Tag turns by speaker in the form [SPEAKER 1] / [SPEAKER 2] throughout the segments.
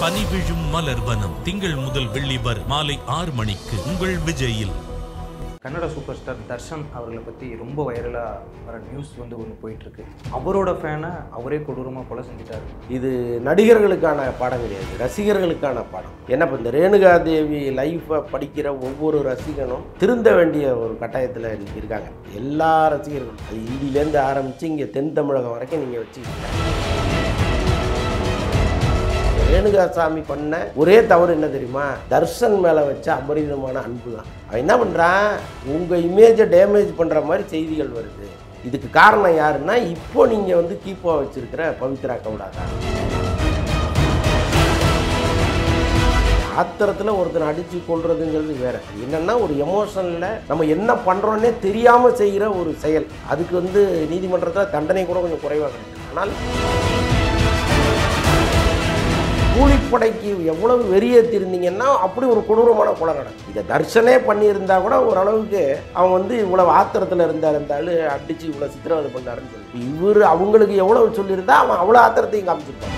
[SPEAKER 1] பனி விழும் மலர்வனம் திங்கள் முதல் வெள்ளி வரை மாலை 6 மணிக்கு உங்கள் விஜயில்.
[SPEAKER 2] கன்னட சூப்பர் ஸ்டார் தர்ஷன் அவர்களை பற்றி ரொம்ப வைரலாக வர நியூஸ் ஒன்று போயிட்டுருக்கு. அவரோட ஃபேனை அவரே கொடூரமாக கொலை செஞ்சுட்டாரு.
[SPEAKER 3] இது நடிகர்களுக்கான பாடம் கிடையாது, ரசிகர்களுக்கான பாடம். ஏன்னா இப்போ இந்த ரேணுகா தேவி லைஃப்பை படிக்கிற ஒவ்வொரு ரசிகனும் திருந்த வேண்டிய ஒரு கட்டாயத்தில் இன்றைக்கி இருக்காங்க. எல்லா ரசிகர்களும் அது இந்தியிலேருந்து ஆரம்பித்து இங்கே தென் தமிழகம் வரைக்கும் நீங்கள் வச்சுக்கிட்டீங்க. ரேணுகாசாமி பண்ண ஒரே தவறு என்ன தெரியுமா? தர்ஷன் மேலே வச்ச அபரிதமான அன்பு தான். அவன் என்ன பண்ணுறான், உங்கள் இமேஜை டேமேஜ் பண்ணுற மாதிரி செய்திகள் வருது. இதுக்கு காரணம் யாருன்னா, இப்போ நீங்கள் வந்து கீப்பா வச்சுருக்கிற பவித்ரா கவுடா தான். ஆத்திரத்தில் ஒருத்தனை அடித்து கொள்றதுங்கிறது வேற. என்னென்னா ஒரு எமோஷனில் நம்ம என்ன பண்ணுறோன்னே தெரியாமல் செய்கிற ஒரு செயல். அதுக்கு வந்து நீதிமன்றத்தில் தண்டனை கூட கொஞ்சம் குறைவாக கிடைக்கும். ஆனால் கூலிப்படைக்கு எவ்வளவு வெறியேற்றிருந்தீங்கன்னா அப்படி ஒரு கொடூரமான கொலை நடக்கும். இதை தர்ஷனே பண்ணியிருந்தா கூட ஓரளவுக்கு அவன் வந்து இவ்வளவு ஆத்திரத்தில் இருந்தாலும் அடித்து இவ்வளோ சித்திரவதை பண்ணாருன்னு சொல்லி இவர் அவங்களுக்கு எவ்வளவு சொல்லியிருந்தா அவன் அவ்வளோ ஆத்திரத்தையும் காமிச்சிருப்பான்.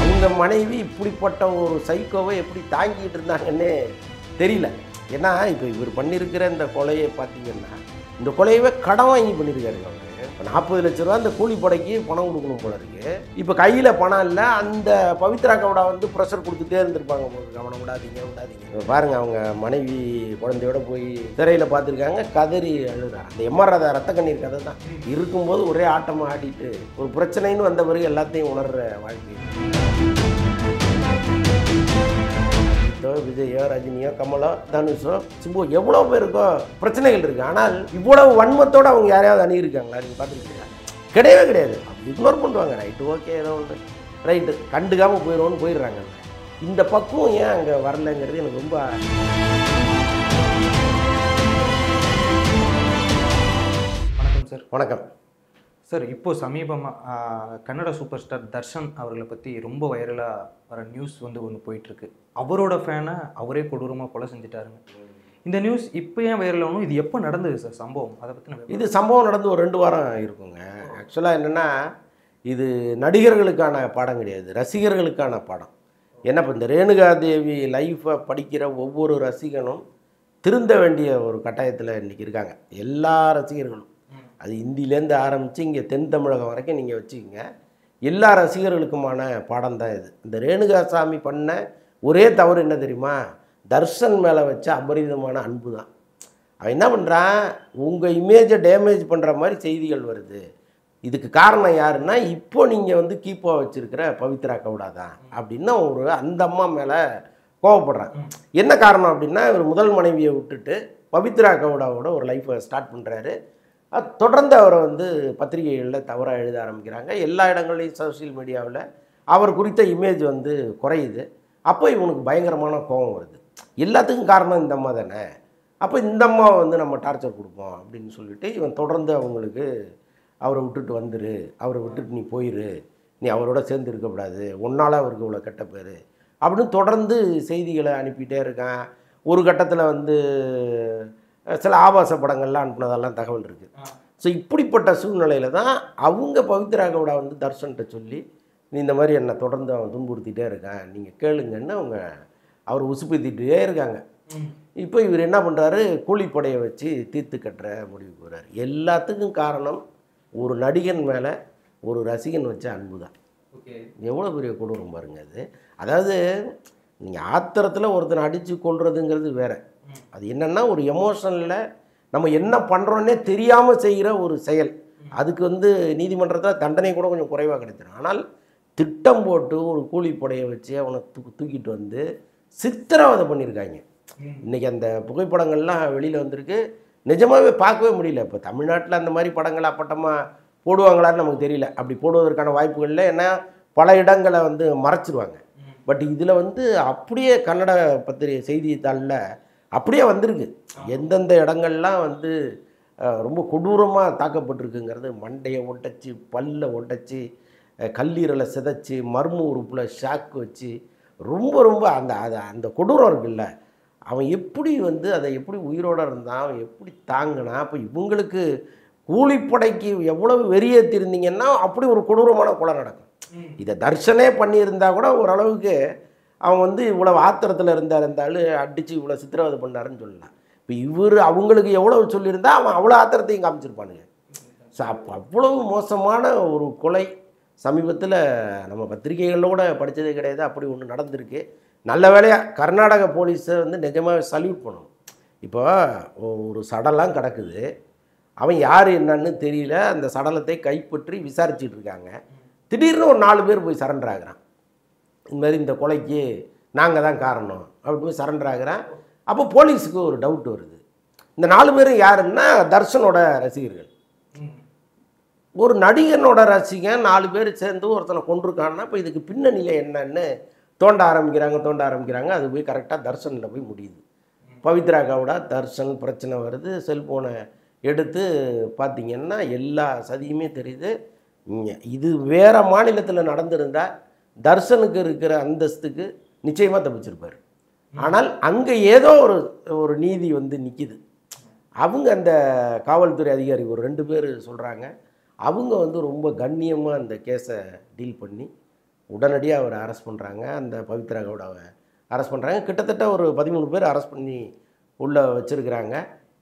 [SPEAKER 3] அவங்க மனைவி இப்படிப்பட்ட ஒரு சைக்கோவை எப்படி தாங்கிட்டு இருந்தாங்கன்னே தெரியல. ஏன்னா இப்போ இவர் பண்ணியிருக்கிற இந்த கொலையை பார்த்தீங்கன்னா, இந்த கொலையவே கடன் வாங்கி பண்ணியிருக்காருங்க அவர். இப்போ 40 லட்ச ரூபா அந்த கூலிப்படைக்கு பணம் கொடுக்கணும் போல இருக்கு. இப்போ கையில் பணம் இல்லை. அந்த பவித்ரா கவுடா வந்து ப்ரெஷர் கொடுத்துட்டே இருந்திருப்பாங்க போது, அவனை விடாதீங்க. பாருங்கள், அவங்க மனைவி குழந்தையோட போய் திரையில் பார்த்துருக்காங்க, கதறி அழுறா. அந்த எம்ஆர் ராதா ரத்த கண்ணீர் கதை தான். இருக்கும்போது ஒரே ஆட்டமாக ஆடிட்டு ஒரு பிரச்சனைன்னு வந்த பிறகு எல்லாத்தையும் உணர்கிற வாழ்க்கை. விஜயோ, ரஜினியோ, கமலோ, தனுஷோ, சிம்பு எவ்வளோ பேருக்கோ பிரச்சனைகள் இருக்குது. ஆனால் இவ்வளவு வன்மத்தோடு அவங்க யாரையாவது அணுகிருக்காங்களா? நீங்கள் பார்த்துருக்கீங்களா? கிடையவே கிடையாது. இக்னோர் பண்ணுவாங்க. ரைட்டு, ஓகே, ஏதோ ஒன்று ரைட்டு, கண்டுக்காமல் போயிடுவோன்னு போயிடுறாங்க. இந்த பக்குவம் ஏன் அங்கே வரலைங்கிறது எனக்கு ரொம்ப...
[SPEAKER 2] வணக்கம் சார்.
[SPEAKER 3] வணக்கம்
[SPEAKER 2] சார். இப்போது சமீபமாக கன்னட சூப்பர் ஸ்டார் தர்ஷன் அவர்களை பற்றி ரொம்ப வைரலாக வர நியூஸ் ஒன்று போயிட்டுருக்கு. அவரோட ஃபேனை அவரே கொடூரமாக கொலை செஞ்சுட்டாருங்க. இந்த நியூஸ் இப்போ ஏன் வைரல் ஆகணும்? இது எப்போ நடந்தது சார் சம்பவம்? அதை பற்றி
[SPEAKER 3] இது சம்பவம் நடந்து ஒரு 2 வாரம் இருக்குங்க. ஆக்சுவலாக என்னென்னா, இது நடிகர்களுக்கான பாடம் கிடையாது, ரசிகர்களுக்கான பாடம். ஏன்னா இப்போ இந்த ரேணுகா தேவி லைஃப்பை படிக்கிற ஒவ்வொரு ரசிகனும் திருந்த வேண்டிய ஒரு கட்டாயத்தில் இன்றைக்கி இருக்காங்க. எல்லா ரசிகர்களும் அது இந்தியிலேருந்து ஆரம்பித்து இங்கே தென் தமிழகம் வரைக்கும் நீங்கள் வச்சுக்கிங்க. எல்லா ரசிகர்களுக்குமான பாடம் தான் இது. இந்த ரேணுகாசாமி பண்ண ஒரே தவறு என்ன தெரியுமா? தர்ஷன் மேலே வச்ச அபரிதமான அன்பு தான். அவன் என்ன பண்ணுறான், உங்கள் இமேஜை டேமேஜ் பண்ணுற மாதிரி செய்திகள் வருது. இதுக்கு காரணம் யாருன்னா, இப்போ நீங்கள் வந்து கீப்பா வச்சுருக்கிற பவித்ரா கவுடா தான் அப்படின்னு ஒரு அந்த அம்மா மேலே கோவப்படுறான். என்ன காரணம் அப்படின்னா, இவர் முதல் மனைவியை விட்டுட்டு பவித்ரா கவுடாவோட ஒரு லைஃப்பை ஸ்டார்ட் பண்ணுறாரு. தொடர்ந்து அவரை வந்து பத்திரிகைகளில் தவறாக எழுத ஆரம்பிக்கிறாங்க. எல்லா இடங்கள்லையும் சோசியல் மீடியாவில் அவர் குறித்த இமேஜ் வந்து குறையுது. அப்போ இவனுக்கு பயங்கரமான கோபம் வருது. எல்லாத்துக்கும் காரணம் இந்த அம்மா தானே, அப்போ இந்த அம்மாவை வந்து நம்ம டார்ச்சர் கொடுப்போம் அப்படின்னு சொல்லிட்டு இவன் தொடர்ந்து அவங்களுக்கு அவரை விட்டுட்டு வந்துரு, அவரை விட்டுட்டு நீ போயிரு, நீ அவரோட சேர்ந்து இருக்கக்கூடாது, உன்னால் அவருக்கு இவ்வளோ கெட்ட பேர் அப்படின்னு தொடர்ந்து செய்திகளை அனுப்பிட்டே இருக்கான். ஒரு கட்டத்தில் வந்து சில ஆபாச படங்கள்லாம் அனுப்புனதெல்லாம் தகவல் இருக்குது. ஸோ இப்படிப்பட்ட சூழ்நிலையில் தான் அவங்க பவித்ரா கவுடா வந்து தர்ஷன்கிட்ட சொல்லி, நீ இந்த மாதிரி என்னை தொடர்ந்து அவன் துன்புறுத்திட்டே இருக்கான், நீங்கள் கேளுங்கன்னு அவர் உசுப்பேத்திட்டே இருக்காங்க. இப்போ இவர் என்ன பண்ணுறாரு, கூலிப்படையை வச்சு தீர்த்து கட்டுற முடிவு போகிறார். எல்லாத்துக்கும் காரணம் ஒரு நடிகன் மேலே ஒரு ரசிகன் வச்ச அன்பு தான். எவ்வளோ பெரிய கொடூரம் பாருங்க அது. அதாவது நீங்கள் ஆத்திரத்தில் ஒருத்தனை அடித்து கொள்றதுங்கிறது வேற. அது என்னென்னா ஒரு எமோஷனில் நம்ம என்ன பண்ணுறோன்னே தெரியாமல் செய்கிற ஒரு செயல். அதுக்கு வந்து நீதிமன்றத்தில் தண்டனை கூட கொஞ்சம் குறைவாக கிடைச்சிடும். ஆனால் திட்டம் போட்டு ஒரு கூலிப்படையை வச்சு அவனை தூக்கிட்டு வந்து சித்திரவதை பண்ணியிருக்காங்க. இன்றைக்கி அந்த புகைப்படங்கள்லாம் வெளியில் வந்திருக்கு. நிஜமாகவே பார்க்கவே முடியல. இப்போ தமிழ்நாட்டில் அந்த மாதிரி படங்கள் அப்பட்டமாக போடுவாங்களான்னு நமக்கு தெரியல. அப்படி போடுவதற்கான வாய்ப்புகளில், ஏன்னா பல இடங்களை வந்து மறைச்சிருவாங்க. பட் இதில் வந்து அப்படியே கன்னட பத்திரிகை செய்தித்தாளில் அப்படியே வந்திருக்கு. எந்தெந்த இடங்கள்லாம் வந்து ரொம்ப கொடூரமாக தாக்கப்பட்டிருக்குங்கிறது, மண்டையை ஒட்டச்சு, பல்லை ஒட்டச்சு, கல்லீரலை சிதைச்சி, மர்ம உறுப்பில் ஷாக்கு வச்சு ரொம்ப ரொம்ப அந்த அந்த கொடூரம் இருக்குல்ல, அவன் எப்படி வந்து அதை எப்படி உயிரோடு இருந்தான், அவன் எப்படி தாங்கினா. அப்போ இவங்களுக்கு கூலிப்படைக்கு எவ்வளவு வெறியேற்றிருந்தீங்கன்னா அப்படி ஒரு கொடூரமான கொலை நடக்கும். இதை தர்ஷனே பண்ணியிருந்தா கூட ஓரளவுக்கு அவன் வந்து இவ்வளோ ஆத்திரத்தில் இருந்தாலும் அடித்து இவ்வளோ சித்திரவதை பண்ணாருன்னு சொல்லலாம். இப்போ இவர் அவங்களுக்கு எவ்வளோ சொல்லியிருந்தா அவன் அவ்வளோ ஆத்திரத்தையும் காமிச்சிருப்பானுங்க. ஸோ அப்போ அவ்வளவு மோசமான ஒரு கொலை சமீபத்தில் நம்ம பத்திரிகைகளோட படித்ததே கிடையாது. அப்படி ஒன்று நடந்திருக்கு. நல்ல வேளையாக கர்நாடக போலீஸை வந்து நிஜமாக சல்யூட் பண்ணணும். இப்போ ஒரு சடலாம் கிடக்குது, அவன் யார் என்னன்னு தெரியல, அந்த சடலத்தை கைப்பற்றி விசாரிச்சுட்டு இருக்காங்க. திடீர்னு ஒரு 4 பேர் போய் சரண்டர் ஆகுறான். இந்த மாதிரி இந்த கொலைக்கு நாங்கள் தான் காரணம் அப்படி போய் சரண்டர் ஆகுறான். அப்போ போலீஸுக்கு ஒரு டவுட் வருது, இந்த 4 பேரும் யாருன்னா தர்ஷனோட ரசிகர்கள். ஒரு நடிகனோட ரசிகன் 4 பேர் சேர்ந்து ஒருத்தனை கொண்டிருக்கான்னா இப்போ இதுக்கு பின்னணியில் என்னன்னு தோண்ட ஆரம்பிக்கிறாங்க. அது போய் கரெக்டாக தர்ஷனில் போய் முடியுது. பவித்ரா கவுடா தர்ஷன் பிரச்சனை வருது. செல்ஃபோனை எடுத்து பார்த்திங்கன்னா எல்லா சதியுமே தெரியுது. இது வேறு மாநிலத்தில் நடந்திருந்தால் தர்ஷனுக்கு இருக்கிற அந்தஸ்துக்கு நிச்சயமாக தப்பிச்சிருப்பார். ஆனால் அங்கே ஏதோ ஒரு நீதி வந்து நிற்கிது. அவங்க அந்த காவல்துறை அதிகாரி ஒரு 2 பேர் சொல்கிறாங்க, அவங்க வந்து ரொம்ப கண்ணியமாக அந்த கேஸை டீல் பண்ணி உடனடியாக அவரை அரெஸ்ட் பண்ணுறாங்க. அந்த பவித்ரா கவுடாவை அரெஸ்ட் பண்ணுறாங்க. கிட்டத்தட்ட ஒரு 13 பேர் அரெஸ்ட் பண்ணி உள்ளே வச்சுருக்கிறாங்க.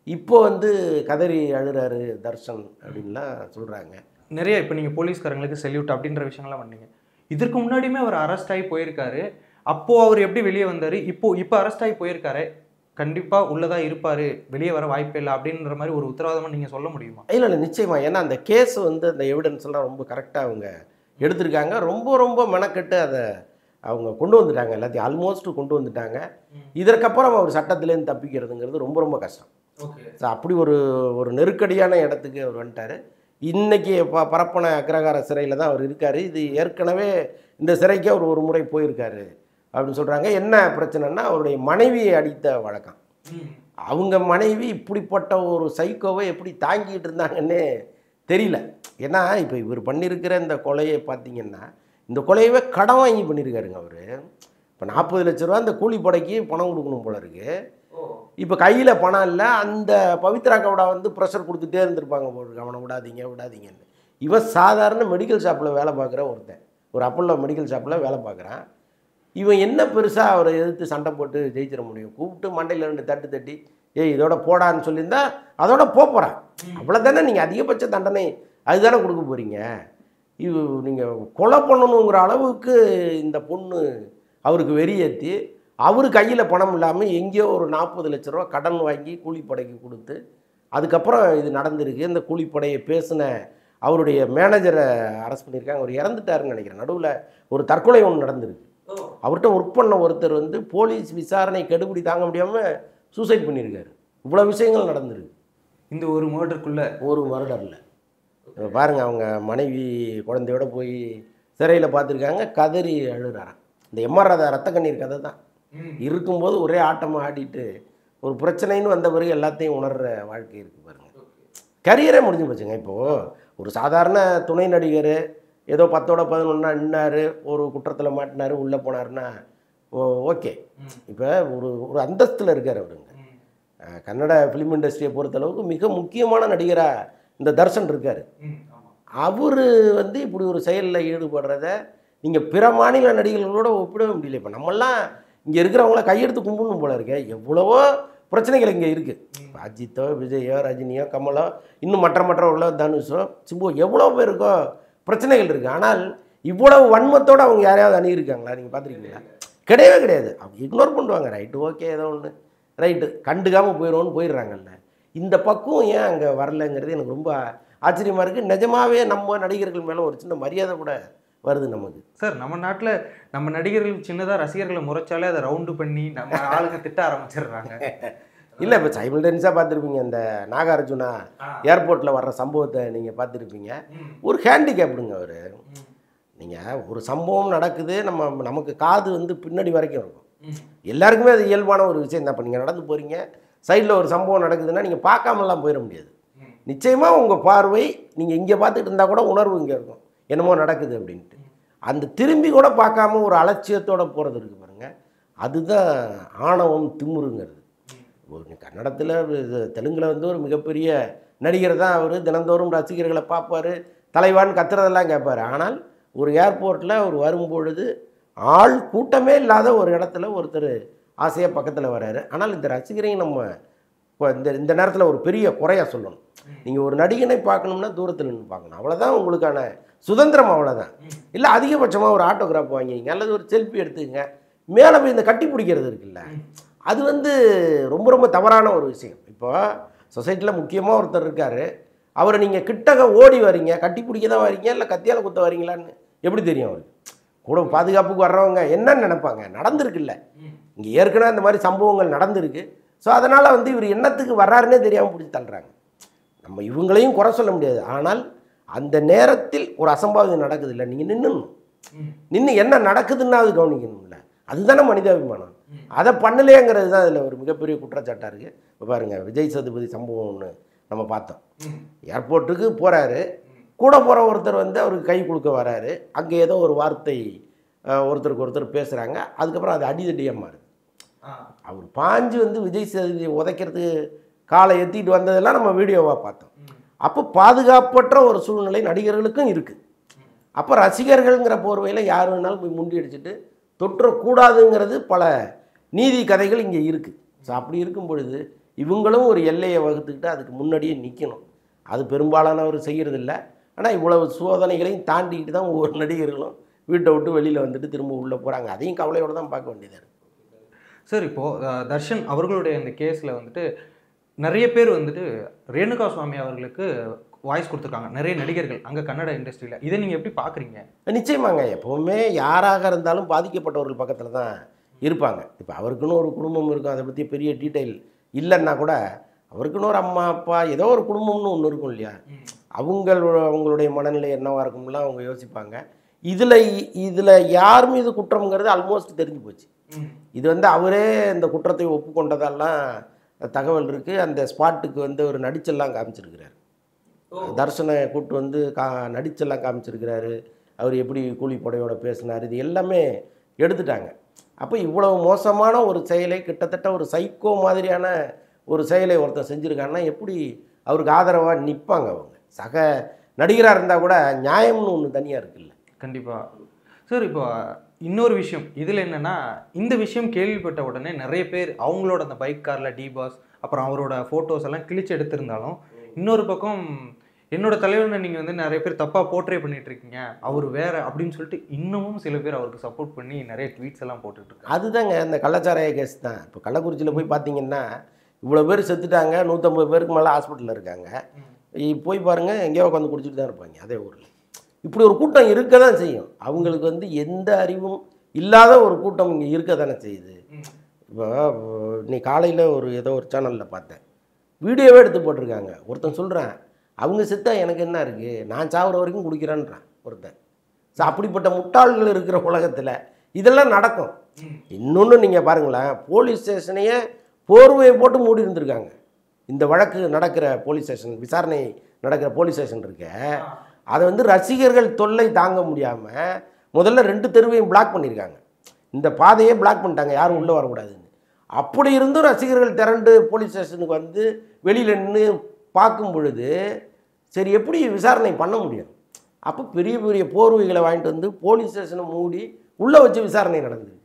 [SPEAKER 3] இப்போ வந்து கதறி அழுறாரு தர்ஷன் அப்படின்லாம் சொல்கிறாங்க.
[SPEAKER 2] நிறைய இப்போ நீங்கள் போலீஸ்காரங்களுக்கு செல்யூட் அப்படின்ற விஷயங்கள்லாம் பண்ணீங்க. இதற்கு முன்னாடியுமே அவர் அரெஸ்ட் ஆகி போயிருக்காரு. அப்போது அவர் எப்படி வெளியே வந்தார், இப்போ அரெஸ்ட் ஆகி போயிருக்காரு, கண்டிப்பாக உள்ளதாக இருப்பார், வெளியே வர வாய்ப்பே இல்லை அப்படின்ற மாதிரி ஒரு உத்தரவாதமாக நீங்கள் சொல்ல முடியுமா?
[SPEAKER 3] இல்லை நிச்சயமாக. ஏன்னா அந்த கேஸ் வந்து அந்த எவிடன்ஸ்லாம் ரொம்ப கரெக்டாக அவங்க எடுத்திருக்காங்க. ரொம்ப மெனக்கெட்டு அதை அவங்க கொண்டு வந்துட்டாங்க. எல்லாத்தையும் ஆல்மோஸ்ட் கொண்டு வந்துட்டாங்க. இதற்கப்புறம் அவர் சட்டத்திலேருந்து தப்பிக்கிறதுங்கிறது ரொம்ப கஷ்டம். ஸோ அப்படி ஒரு நெருக்கடியான இடத்துக்கு அவர் வந்துட்டார். இன்றைக்கி பரப்பன அக்ரகார சிறையில் தான் அவர் இருக்கார். இது ஏற்கனவே இந்த சிறைக்கு அவர் ஒரு முறை போயிருக்காரு அப்படின்னு சொல்கிறாங்க. என்ன பிரச்சனைன்னா அவருடைய மனைவியை அடித்த வழக்கம். அவங்க மனைவி இப்படிப்பட்ட ஒரு சைக்கோவை எப்படி தாங்கிட்டு இருந்தாங்கன்னே தெரியல. ஏன்னா இப்போ இவர் பண்ணியிருக்கிற இந்த கொலையை பார்த்திங்கன்னா இந்த கொலையவே கடன் வாங்கி பண்ணியிருக்காருங்க அவர். இப்போ 40 லட்ச ரூபா இந்த கூலிப்படைக்கு பணம் கொடுக்கணும் போல இருக்குது. இப்போ கையில் பணம் இல்லை. அந்த பவித்ரா கவுடா வந்து ப்ரெஷர் கொடுத்துட்டே இருந்திருப்பாங்க போல், அவனை விடாதீங்கன்னு. இவன் சாதாரண மெடிக்கல் ஷாப்பில் வேலை பார்க்குற ஒருத்தன், ஒரு அப்பல்லோ மெடிக்கல் ஷாப்பில் வேலை பார்க்குறான். இவன் என்ன பெருசாக அவரை எதிர்த்து சண்டை போட்டு ஜெயிச்சிட முடியும்? கூப்பிட்டு மண்டையில் 2 தட்டி இதோட போடான்னு சொல்லியிருந்தா அதோட போகிறான். அவ்வளோதானே. நீங்கள் அதிகபட்ச தண்டனை அதுதானே கொடுக்க போகிறீங்க. இது நீங்கள் கொலை பண்ணணுங்கிற அளவுக்கு இந்த பொண்ணு அவருக்கு வெறியேற்றி அவர் கையில் பணம் இல்லாமல் எங்கேயோ ஒரு 40 லட்ச ரூபா கடன் வாங்கி கூலிப்படைக்கு கொடுத்து அதுக்கப்புறம் இது நடந்திருக்கு. இந்த கூலிப்படையை பேசின அவருடைய மேனேஜரை அரெஸ்ட் பண்ணியிருக்காங்க. அவர் இறந்துட்டாருன்னு நினைக்கிறேன். நடுவில் ஒரு தற்கொலை ஒன்று நடந்திருக்கு. அவர்கிட்ட ஒர்க் பண்ண ஒருத்தர் வந்து போலீஸ் விசாரணை கெடுபிடி தாங்க முடியாமல் சூசைட் பண்ணியிருக்காரு. இவ்வளோ விஷயங்கள் நடந்திருக்கு
[SPEAKER 2] இந்த ஒரு மர்டரில்.
[SPEAKER 3] பாருங்கள், அவங்க மனைவி குழந்தையோட போய் சிறையில் பார்த்துருக்காங்க. கதறி அழுறாராம். இந்த எம்ஆர் ராதா ரத்த கண்ணீர் கதை தான். இருக்கும்போது ஒரே ஆட்டமாக ஆடிட்டு ஒரு பிரச்சனைன்னு வந்த பிறகு எல்லாத்தையும் உணர்கிற வாழ்க்கை இருக்குது பாருங்கள். கரியரே முடிஞ்சு போச்சுங்க. இப்போது ஒரு சாதாரண துணை நடிகர் ஏதோ 10ஓட 11 நின்னார், ஒரு குற்றத்தில் மாட்டினார், உள்ளே போனார்னா ஓகே. இப்போ ஒரு அந்தஸ்தில் இருக்கார் அவருங்க. கன்னட ஃபிலிம் இண்டஸ்ட்ரியை பொறுத்தளவுக்கு மிக முக்கியமான நடிகராக இந்த தர்ஷன் இருக்கார். அவர் வந்து இப்படி ஒரு செயலில் ஈடுபடுறத நீங்கள் பிற மாநில நடிகர்களோட ஒப்பிடவே முடியல. இப்போ நம்மெல்லாம் இங்கே இருக்கிறவங்கள கையெடுத்து கும்பிடணும் போல இருக்க. எவ்வளவோ பிரச்சனைகள் இங்கே இருக்குது. அஜித்தோ, விஜயோ, ரஜினியோ, கமலோ, இன்னும் மற்ற உள்ள தனுஷோ, சிம்பு, எவ்வளோ பேருக்கோ பிரச்சனைகள் இருக்குது. ஆனால் இவ்வளவு வன்மத்தோடு அவங்க யாரையாவது அணுகியிருக்காங்களா? நீங்கள் பார்த்துருக்கீங்களா? கிடையவே கிடையாது. அவங்க இக்னோர் பண்ணுவாங்க. ரைட்டு, ஓகே, ஏதோ ஒன்று ரைட்டு, கண்டுக்காமல் போயிடுறாங்கல்ல. இந்த பக்குவம் ஏன் அங்கே வரலைங்கிறது எனக்கு ரொம்ப ஆச்சரியமாக இருக்குது. நிஜமாகவே நம்ம நடிகர்கள் மேலே ஒரு சின்ன மரியாதை கூட வருது நமக்கு.
[SPEAKER 2] சார், நம்ம நாட்டில் நம்ம நடிகர்கள் சின்னதாக ரசிகர்களை முறைச்சாலே அதை ரவுண்டு பண்ணி நம்ம ஆளுங்க திட்ட ஆரம்பிச்சிடுறாங்க.
[SPEAKER 3] இல்லை, இப்போ சைமல்டேனியஸாக பார்த்துருப்பீங்க. இந்த நாகார்ஜுனா ஏர்போர்ட்டில் வர்ற சம்பவத்தை நீங்கள் பார்த்துருப்பீங்க. ஒரு ஹேண்டிகேப்டுங்க அவர். நீங்கள் ஒரு சம்பவம் நடக்குது, நமக்கு காது வந்து பின்னாடி வரைக்கும் இருக்கும். எல்லாருக்குமே அது இயல்பான ஒரு விஷயம் தான். இப்போ நீங்கள் நடந்து போகிறீங்க, சைடில் ஒரு சம்பவம் நடக்குதுன்னா நீங்கள் பார்க்காமலாம் போயிட முடியாது. நிச்சயமாக உங்கள் பார்வை நீங்கள் இங்கே பார்த்துட்டு இருந்தால் கூட உணர்வு இங்கே இருக்கும், என்னமோ நடக்குது அப்படின்ட்டு. அந்த திரும்பி கூட பார்க்காம ஒரு அலட்சியத்தோடு போகிறது இருக்குது பாருங்கள். அதுதான் ஆணவம், திமுருங்கிறது. ஒரு கன்னடத்தில், தெலுங்கில் வந்து ஒரு மிகப்பெரிய நடிகர் தான் அவர். தினந்தோறும் ரசிகர்களை பார்ப்பார், தலைவான்னு கத்துறதெல்லாம் கேட்பார். ஆனால் ஒரு ஏர்போர்ட்டில் அவர் வரும்பொழுது ஆள் கூட்டமே இல்லாத ஒரு இடத்துல ஒருத்தர் ஆசையாக பக்கத்தில் வராரு. ஆனால் இந்த ரசிகரையும் நம்ம இப்போ இந்த நேரத்தில் ஒரு பெரிய குறையாக சொல்லணும். நீங்கள் ஒரு நடிகனை பார்க்கணும்னா தூரத்தில் நின்று பார்க்கணும், அவ்வளோதான் உங்களுக்கான சுதந்திரம், அவ்வளோதான். இல்லை அதிகபட்சமாக ஒரு ஆட்டோகிராஃப் வாங்கிங்க அல்லது ஒரு செல்ஃபி எடுத்துக்கங்க, மேலே போய் இந்த கட்டி பிடிக்கிறது இருக்குல்ல, அது ரொம்ப ரொம்ப தவறான ஒரு விஷயம். இப்போ சொசைட்டியில் முக்கியமாக ஒருத்தர் இருக்கார், அவரை நீங்கள் கிட்டக்க ஓடி வரீங்க, கட்டி பிடிக்க தான் வரீங்க இல்லை கத்தியால் குத்த வரீங்களான்னு எப்படி தெரியும்? அவருக்கு கூட பாதுகாப்புக்கு வர்றவங்க என்னன்னு நினைப்பாங்க? நடந்திருக்குல்ல, இங்கே ஏற்கனவே அந்த மாதிரி சம்பவங்கள் நடந்திருக்கு. ஸோ அதனால் இவர் என்னத்துக்கு வர்றாருன்னே தெரியாமல் பிடிச்சி தள்ளுறாங்க. நம்ம இவங்களையும் குறை சொல்ல முடியாது. ஆனால் அந்த நேரத்தில் ஒரு அசம்பாவிதம் நடக்குது இல்லை, நீங்கள் நின்று என்ன நடக்குதுன்னா அது கவனிக்கணும்ல, அதுதானே மனிதாபிமானம். அதை பண்ணலையேங்கிறது தான் அதில் ஒரு மிகப்பெரிய குற்றச்சாட்டாக இருக்குது. இப்போ பாருங்கள், விஜய் சேதுபதி சம்பவம் ஒன்று நம்ம பார்த்தோம். ஏர்போர்ட்டுக்கு போகிறாரு, கூட போகிற ஒருத்தர் அவருக்கு கை கொடுக்க வராரு, அங்கே ஏதோ ஒரு வார்த்தை ஒருத்தருக்கு ஒருத்தர் பேசுகிறாங்க, அதுக்கப்புறம் அது அடிதடியாக மாறுது. அவர் பாஞ்சு விஜய் சேதுபதியை உதைக்கிறதுக்கு காலை எத்திட்டு வந்ததெல்லாம் நம்ம வீடியோவாக பார்த்தோம். அப்போ பாதுகாப்பற்ற ஒரு சூழ்நிலை நடிகர்களுக்கும் இருக்குது. அப்போ ரசிகர்கள்ங்கிற போர்வையில் யார் வேணாலும் போய் முண்டி அடிச்சுட்டு தொற்றக்கூடாதுங்கிறது பல நீதி கதைகள் இங்கே இருக்குது. ஸோ அப்படி இருக்கும் பொழுது இவங்களும் ஒரு எல்லையை வகுத்துக்கிட்டு அதுக்கு முன்னாடியே நிற்கணும். அது பெரும்பாலானவர் செய்கிறதில்ல. ஆனால் இவ்வளவு சோதனைகளையும் தாண்டிக்கிட்டு தான் ஒவ்வொரு நடிகர்களும் வீட்டை விட்டு வெளியில் வந்துட்டு திரும்ப உள்ளே போகிறாங்க. அதையும் கவலையோடு தான் பார்க்க வேண்டியதாக இருக்குது.
[SPEAKER 2] சார், இப்போது தர்ஷன் அவர்களுடைய இந்த கேஸில் நிறைய பேர் ரேணுகா சுவாமி அவர்களுக்கு வாய்ஸ் கொடுத்துருக்காங்க, நிறைய நடிகர்கள் அங்கே கன்னட இண்டஸ்ட்ரியில். இதை நீங்கள் எப்படி பார்க்குறீங்க?
[SPEAKER 3] நிச்சயமாங்க, எப்போவுமே யாராக இருந்தாலும் பாதிக்கப்பட்டவர்கள் பக்கத்தில் தான் இருப்பாங்க. இப்போ அவருக்குன்னு ஒரு குடும்பம் இருக்கும், அதை பற்றி பெரிய டீட்டெயில் இல்லைன்னா கூட அவருக்குன்னு ஒரு அம்மா அப்பா ஏதோ ஒரு குடும்பம்னு ஒன்று இருக்கும் இல்லையா, அவங்களுடைய மனநிலை என்னவாக இருக்கும்லாம் அவங்க யோசிப்பாங்க. இதில் யார் மீது குற்றம்ங்கிறது ஆல்மோஸ்ட் தெரிஞ்சு போச்சு. இது அவரே இந்த குற்றத்தை ஒப்புக்கொண்டதெல்லாம் தகவல் இருக்குது. அந்த ஸ்பாட்டுக்கு ஒரு நடிச்செல்லாம் காமிச்சிருக்கிறார். தர்ஷனை கூப்பிட்டு நடிச்செல்லாம் காமிச்சிருக்கிறாரு. அவர் எப்படி கூலிப்படையோட பேசினார், இது எல்லாமே எடுத்துட்டாங்க. அப்போ இவ்வளவு மோசமான ஒரு செயலை, கிட்டத்தட்ட ஒரு சைக்கோ மாதிரியான ஒரு செயலை ஒருத்தர் செஞ்சுருக்காங்கன்னா எப்படி அவருக்கு ஆதரவாக நிற்பாங்க? அவங்க சக நடிகராக இருந்தால் கூட நியாயம்னு ஒன்று தனியாக இருக்குல்ல.
[SPEAKER 2] கண்டிப்பாக சார். இப்போ இன்னொரு விஷயம் இதில் என்னென்னா, இந்த விஷயம் கேள்விப்பட்ட உடனே நிறைய பேர் அவங்களோட அந்த பைக் காரில் டிபாஸ் அப்புறம் அவரோட ஃபோட்டோஸ் எல்லாம் கிழிச்சு எடுத்திருந்தாலும், இன்னொரு பக்கம் என்னோட தலைவனை நீங்கள் நிறைய பேர் தப்பாக போர்ட்ரே பண்ணிட்டு இருக்கீங்க, அவர் வேற அப்படின்னு சொல்லிட்டு இன்னமும் சில பேர் அவருக்கு சப்போர்ட் பண்ணி நிறைய ட்வீட்ஸ் எல்லாம் போட்டுட்ருக்காங்க.
[SPEAKER 3] அதுதாங்க இந்த கள்ளச்சாராய கேஸ் தான். இப்போ கள்ளக்குறிச்சியில் போய் பார்த்தீங்கன்னா இவ்வளோ பேர் செத்துட்டாங்க, 150 பேருக்கு மேலே ஹாஸ்பிட்டலில் இருக்காங்க. போய் பாருங்கள், எங்கேயோ உட்காந்து குடிச்சிட்டு தான் இருப்பாங்க அதே ஊரில். இப்படி ஒரு கூட்டம் இருக்க தான் செய்யும். அவங்களுக்கு எந்த அறிவும் இல்லாத ஒரு கூட்டம் இங்கே இருக்க தானே செய்யுது. இப்போ இன்னைக்கு காலையில் ஏதோ ஒரு சேனலில் பார்த்தேன், வீடியோவே எடுத்து போட்டிருக்காங்க. ஒருத்தன் சொல்கிறேன், அவங்க செத்தா எனக்கு என்ன இருக்குது, நான் சாகுற வரைக்கும் குடிக்கிறேன்றான் ஒருத்தன். ஸோ அப்படிப்பட்ட முட்டாள்கள் இருக்கிற உலகத்தில் இதெல்லாம் நடக்கும். இன்னொன்று நீங்கள் பாருங்களேன், போலீஸ் ஸ்டேஷனையே போர்வையை போட்டு மூடி இருந்திருக்காங்க. இந்த வழக்கு நடக்கிற போலீஸ் ஸ்டேஷன், விசாரணை நடக்கிற போலீஸ் ஸ்டேஷன் இருக்க, அதை ரசிகர்கள் தொல்லை தாங்க முடியாமல் முதல்ல 2 தெருவையும் பிளாக் பண்ணியிருக்காங்க. இந்த பாதையே பிளாக் பண்ணிட்டாங்க, யாரும் உள்ளே வரக்கூடாதுன்னு. அப்படி இருந்தும் ரசிகர்கள் திரண்டு போலீஸ் ஸ்டேஷனுக்கு வெளியில் நின்று பார்க்கும் பொழுது சரி எப்படி விசாரணை பண்ண முடியும்? அப்போ பெரிய பெரிய போர்வைகளை வாங்கிட்டு போலீஸ் ஸ்டேஷனை மூடி உள்ளே வச்சு விசாரணை நடந்தது.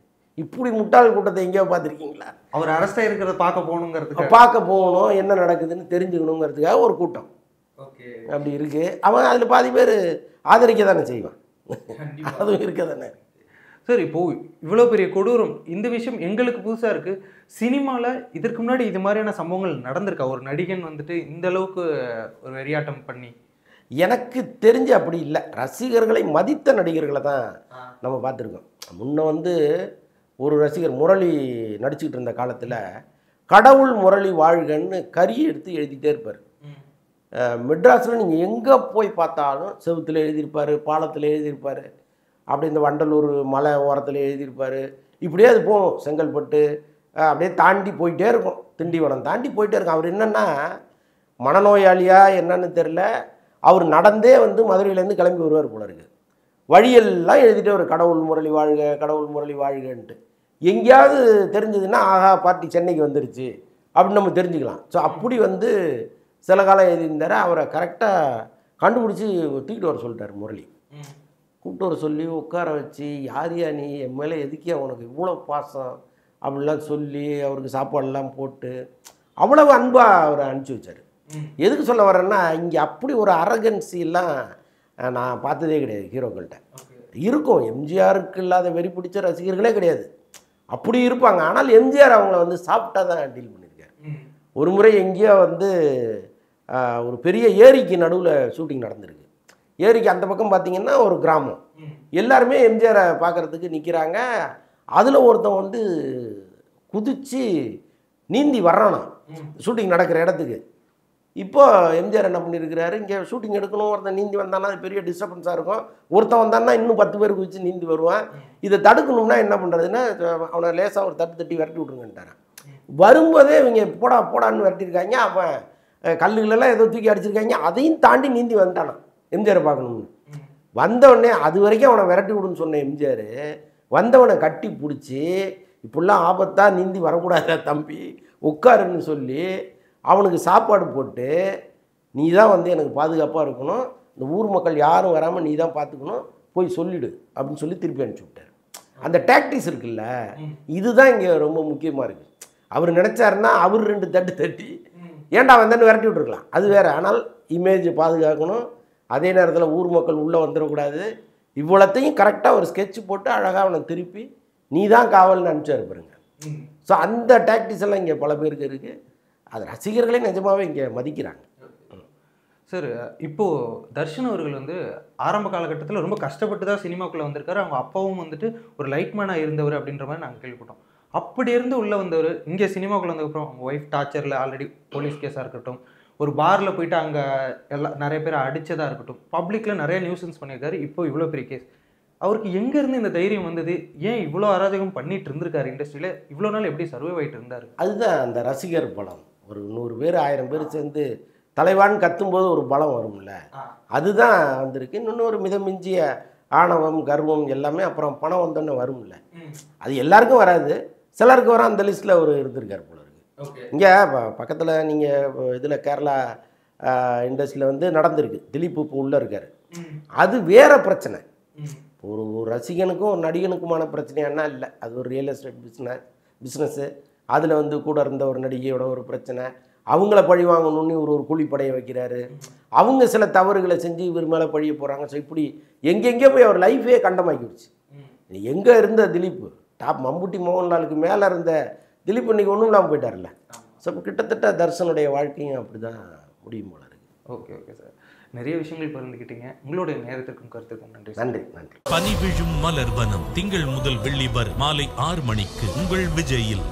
[SPEAKER 3] இப்படி முட்டாள் கூட்டத்தை எங்கேயோ பார்த்துருக்கீங்களா?
[SPEAKER 2] அவர் அரசாக இருக்கிறத பார்க்க போகணுங்கிறதுக்கு,
[SPEAKER 3] பார்க்க போகணும், என்ன நடக்குதுன்னு தெரிஞ்சுக்கணுங்கிறதுக்காக ஒரு கூட்டம் அப்படி இருக்குது. அவன் அதில் பாதி பேர் ஆதரிக்க தானே செய்வான், அதுவும் இருக்க தானே.
[SPEAKER 2] சார், இப்போது இவ்வளோ பெரிய கொடூரம், இந்த விஷயம் எங்களுக்கு புதுசாக இருக்குது. சினிமாவில் இதற்கு முன்னாடி இது மாதிரியான சம்பவங்கள் நடந்திருக்கா? ஒரு நடிகன் இந்த அளவுக்கு ஒரு வெறியாட்டம் பண்ணி?
[SPEAKER 3] எனக்கு தெரிஞ்சு அப்படி இல்லை. ரசிகர்களை மதித்த நடிகர்களை தான் நம்ம பார்த்துருக்கோம். முன்ன ஒரு ரசிகர் முரளி நடிச்சுக்கிட்டு இருந்த காலத்தில் கடவுள் முரளி வாழ்கன்னு கறி எடுத்து எழுதிட்டே இருப்பார். மெட்ராஸில் நீங்கள் எங்கே போய் பார்த்தாலும் செவுத்தில் எழுதியிருப்பார், பாலத்தில் எழுதியிருப்பார், அப்படி இந்த வண்டலூர் மலை ஓரத்தில் எழுதியிருப்பார். இப்படியே அது போகும், செங்கல்பட்டு அப்படியே தாண்டி போயிட்டே இருக்கும், திண்டிவனம் தாண்டி போயிட்டே இருக்கும். அவர் என்னென்னா மனநோயாளியா என்னன்னு தெரில, அவர் நடந்தே மதுரையிலேருந்து கிளம்பி வருவார் போல இருக்குது. வழியெல்லாம் எழுதிட்டே ஒரு கடவுள் முரளி வாழ்க, கடவுள் முரளி வாழ்கன்ட்டு. எங்கேயாவது தெரிஞ்சதுன்னா ஆஹா பார்ட்டி சென்னைக்கு வந்துருச்சு அப்படின்னு நம்ம தெரிஞ்சுக்கலாம். ஸோ அப்படி சில காலம் எழுதியிருந்தார். அவரை கரெக்டாக கண்டுபிடிச்சி தூக்கிட்டு வர சொல்லிட்டார் முரளி. கூப்பிட்டு வர சொல்லி உட்கார வச்சு, யாரையா நீ, என் மேலே எதுக்கியா உனக்கு இவ்வளோ பாசம் அப்படிலாம் சொல்லி அவருக்கு சாப்பாடெல்லாம் போட்டு அவ்வளவு அன்பாக அவரை அனுப்பிச்சி வச்சார். எதுக்கு சொல்ல வரேன்னா, இங்கே அப்படி ஒரு அரகன்சிலாம் நான் பார்த்ததே கிடையாது ஹீரோக்கள்கிட்ட. இருக்கும், எம்ஜிஆருக்கு இல்லாத வெறி பிடிச்ச ரசிகர்களே கிடையாது, அப்படி இருப்பாங்க. ஆனால் எம்ஜிஆர் அவங்கள வந்து சாப்பிட்டா தான் டீல் பண்ணியிருக்காரு. ஒரு முறை எங்கேயோ வந்து ஒரு பெரிய ஏரிக்கு நடுவில் ஷூட்டிங் நடந்திருக்கு. ஏரிக்கு அந்த பக்கம் பார்த்தீங்கன்னா ஒரு கிராமம், எல்லாருமே எம்ஜிஆரை பார்க்குறதுக்கு நிற்கிறாங்க. அதில் ஒருத்தன் வந்து குதித்து நீந்தி வர்றானா ஷூட்டிங் நடக்கிற இடத்துக்கு. இப்போ எம்ஜிஆர் என்ன பண்ணியிருக்கிறாரு, இங்கே ஷூட்டிங் எடுக்கணும், ஒருத்தன் நீந்தி வந்தானா அது பெரிய டிஸ்டர்பன்ஸாக இருக்கும். ஒருத்தன் வந்தான்னா இன்னும் 10 பேர் குதிச்சு நீந்தி வருவான். இதை தடுக்கணும்னா என்ன பண்ணுறதுன்னா, அவனை லேசாக ஒரு தட்டி விரட்டி விட்ருங்கன்ட்டாரன். வரும்போதே இவங்க போடா போடான்னு விரட்டியிருக்காங்க. அவன் கல்லுகளெல்லாம் ஏதோ தூக்கி அடிச்சிருக்காங்க. அதையும் தாண்டி நீந்தி வந்தானான் எம்ஜிஆரை பார்க்கணும்னு. வந்தவொடனே அது வரைக்கும் அவனை விரட்டி விடுன்னு சொன்ன எம்ஜிஆர் வந்தவனை கட்டி பிடிச்சி, இப்படிலாம் ஆபத்தாக நீந்தி வரக்கூடாத தம்பி உட்காருன்னு சொல்லி அவனுக்கு சாப்பாடு போட்டு, நீ தான் வந்து எனக்கு பாதுகாப்பாக இருக்கணும், இந்த ஊர் மக்கள் யாரும் வராமல் நீ தான் பார்த்துக்கணும், போய் சொல்லிவிடு அப்படின்னு சொல்லி திருப்பி அனுப்பிச்சி விட்டார். அந்த டாக்டிக்ஸ் இருக்குல்ல, இதுதான் இங்கே ரொம்ப முக்கியமாக இருக்குது. அவர் நினச்சாருன்னா அவர் 2 தட்டு தட்டி ஏன்டா வந்தேன்னு விரட்டி விட்டுருக்கலாம், அது வேறு. ஆனால் இமேஜ் பாதுகாக்கணும், அதே நேரத்தில் ஊர் மக்கள் உள்ளே வந்துடக்கூடாது. இவ்வளோத்தையும் கரெக்டாக ஒரு ஸ்கெட்ச் போட்டு அழகாக அவனை திருப்பி நீ தான் காவல்னு அனுப்பிச்சாரு பாருங்க. ஸோ அந்த டாக்டிக்ஸ் எல்லாம் இங்கே பல பேருக்கு இருக்குது. அது ரசிகர்களே நிஜமாகவே இங்கே மதிக்கிறாங்க.
[SPEAKER 2] சார், இப்போது தர்ஷன் அவர்கள் வந்து ஆரம்ப காலகட்டத்தில் ரொம்ப கஷ்டப்பட்டு தான் சினிமாக்குள்ளே வந்திருக்காரு. அவங்க அப்பாவும் வந்துட்டு ஒரு லைட்மேனாக இருந்தவர் அப்படின்ற மாதிரி நாங்கள் கேள்விப்பட்டோம். அப்படி இருந்து உள்ளே வந்தவர் இங்கே சினிமாக்குள்ளே வந்ததுக்கப்புறம் அவங்க ஒய்ஃப் டார்ச்சரில் ஆல்ரெடி போலீஸ் கேஸாக இருக்கட்டும், ஒரு பாரில் போயிட்டு அங்கே நிறைய பேர் அடித்ததாக இருக்கட்டும், பப்ளிக்கில் நிறைய நியூசன்ஸ் பண்ணியிருக்காரு. இப்போ இவ்வளோ பெரிய கேஸ், அவருக்கு எங்கேருந்து இந்த தைரியம் வந்தது? ஏன் இவ்வளோ அராஜகம் பண்ணிட்டு இருந்திருக்காரு இண்டஸ்ட்ரியில்? இவ்வளோ நாள் எப்படி சர்வைவ் ஆகிட்டு இருந்தார்?
[SPEAKER 3] அதுதான் அந்த ரசிகர் பலம். ஒரு 100 பேர் 1000 பேர் சேர்ந்து தலைவான்னு கத்தும்போது ஒரு பலம் வரும்ல, அதுதான் வந்திருக்கு. இன்னொன்று ஒரு மிதமிஞ்சிய ஆணவம், கர்வம் எல்லாமே அப்புறம் பணம் வந்தோன்னே வரும்ல. அது எல்லாருக்கும் வராது, சிலருக்கு வர அந்த லிஸ்ட்டில் அவர் இருந்திருக்கார் போல இருக்கு. இங்கே பக்கத்தில் நீங்கள் இதில் கேரளா இண்டஸ்ட்ரியில் வந்து நடந்திருக்கு. திலீப் இப்போ உள்ளே இருக்கார். அது வேற பிரச்சனை. ஒரு ரசிகனுக்கும் ஒரு நடிகனுக்குமான பிரச்சனையானா இல்லை, அது ஒரு ரியல் எஸ்டேட் பிஸ்னஸ்ஸு. அதில் வந்து கூட இருந்த ஒரு நடிகையோட ஒரு பிரச்சனை, அவங்கள பழி வாங்கணும்னு ஒரு கூலிப்படையை வைக்கிறாரு. அவங்க சில தவறுகளை செஞ்சு இவர் மேலே பழிய போகிறாங்க. ஸோ இப்படி எங்கெங்கே போய் அவர் லைஃபே கண்டமாக்கிடுச்சு. எங்கே இருந்த திலீப், டாப் மம்முட்டி மோகன்லாலுக்கு மேலே இருந்த திலீப் இன்னைக்கு ஒன்றும் இல்லாமல் போயிட்டார்ல. ஸோ கிட்டத்தட்ட தர்ஷனுடைய வாழ்க்கையும் அப்படி தான் முடியும் போல இருக்கு.
[SPEAKER 2] ஓகே ஓகே சார், நிறைய விஷயங்கள் பகிர்ந்துக்கிட்டீங்க. உங்களுடைய நேரத்திற்கும் கருத்துக்கும் நன்றி.
[SPEAKER 3] நன்றி நன்றி.
[SPEAKER 1] பனி விழும் மலர்வனம் திங்கள் முதல் வெள்ளி வரை மாலை 6 மணிக்கு உங்கள் விஜயில்.